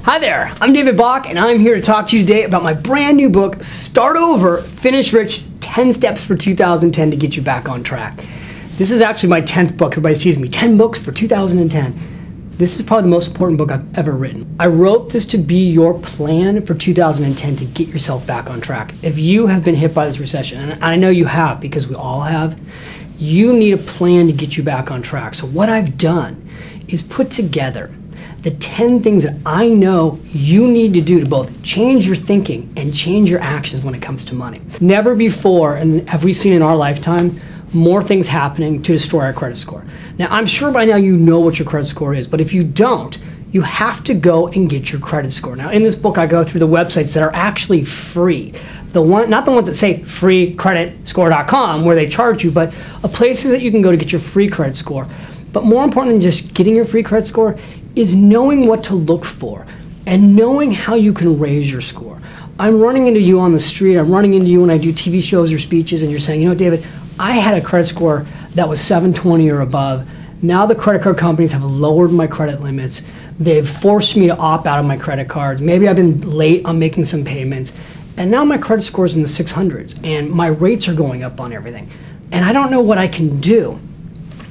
Hi there, I'm David Bach, and I'm here to talk to you today about my brand new book, Start Over, Finish Rich, 10 Steps for 2010 to Get You Back on Track. This is actually my 10th book, everybody excuse me, 10 books for 2010. This is probably the most important book I've ever written. I wrote this to be your plan for 2010 to get yourself back on track. If you have been hit by this recession, and I know you have because we all have, you need a plan to get you back on track. So what I've done is put together the 10 things that I know you need to do to both change your thinking and change your actions when it comes to money. Never before, and have we seen in our lifetime, more things happening to destroy our credit score. Now, I'm sure by now you know what your credit score is, but if you don't, you have to go and get your credit score. Now, in this book, I go through the websites that are actually free. Not the ones that say freecreditscore.com where they charge you, but places that you can go to get your free credit score. But more important than just getting your free credit score is knowing what to look for and knowing how you can raise your score. I'm running into you on the street, I'm running into you when I do TV shows or speeches, and you're saying, you know, David, I had a credit score that was 720 or above. Now the credit card companies have lowered my credit limits. They've forced me to opt out of my credit cards. Maybe I've been late on making some payments. And now my credit score is in the 600s and my rates are going up on everything. And I don't know what I can do.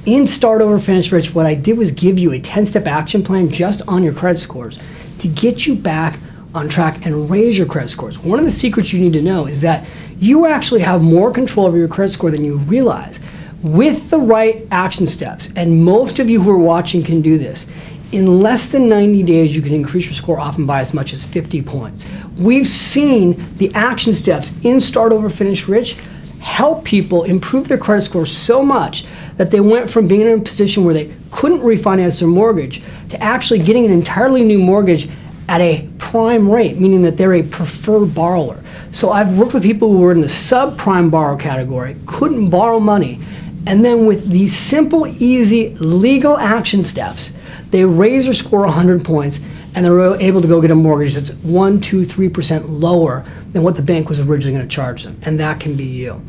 In Start Over, Finish Rich, what I did was give you a 10-step action plan just on your credit scores to get you back on track and raise your credit scores. One of the secrets you need to know is that you actually have more control over your credit score than you realize. With the right action steps, and most of you who are watching can do this, in less than 90 days you can increase your score often by as much as 50 points. We've seen the action steps in Start Over, Finish Rich help people improve their credit score so much that they went from being in a position where they couldn't refinance their mortgage to actually getting an entirely new mortgage at a prime rate, meaning that they're a preferred borrower. So I've worked with people who were in the subprime borrower category, couldn't borrow money, and then with these simple, easy, legal action steps, they raise their score 100 points and they're able to go get a mortgage that's 1%, 2%, 3% lower than what the bank was originally going to charge them, and that can be you.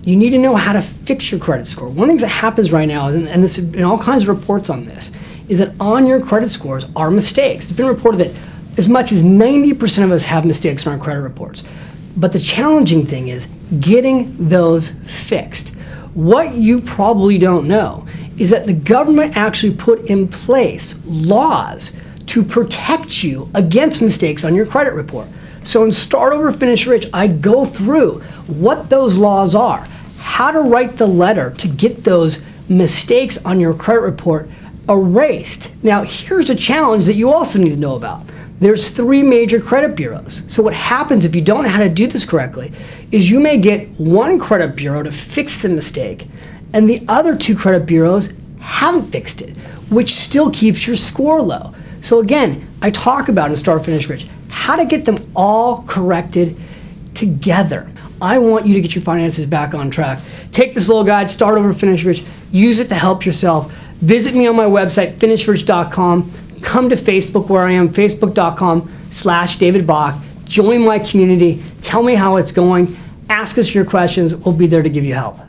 You need to know how to fix your credit score. One of the things that happens right now, and this in all kinds of reports on this, is that on your credit scores are mistakes. It's been reported that as much as 90% of us have mistakes on our credit reports. But the challenging thing is getting those fixed. What you probably don't know is that the government actually put in place laws to protect you against mistakes on your credit report. So in Start Over, Finish Rich, I go through what those laws are, how to write the letter to get those mistakes on your credit report erased. Now, here's a challenge that you also need to know about. There's 3 major credit bureaus. So what happens if you don't know how to do this correctly is you may get one credit bureau to fix the mistake, and the other 2 credit bureaus haven't fixed it, which still keeps your score low. So again, I talk about in Start, Finish, Rich how to get them all corrected together. I want you to get your finances back on track. Take this little guide, Start Over, Finish Rich, use it to help yourself. Visit me on my website, finishrich.com. Come to Facebook where I am, facebook.com/David Bach. Join my community. Tell me how it's going. Ask us your questions. We'll be there to give you help.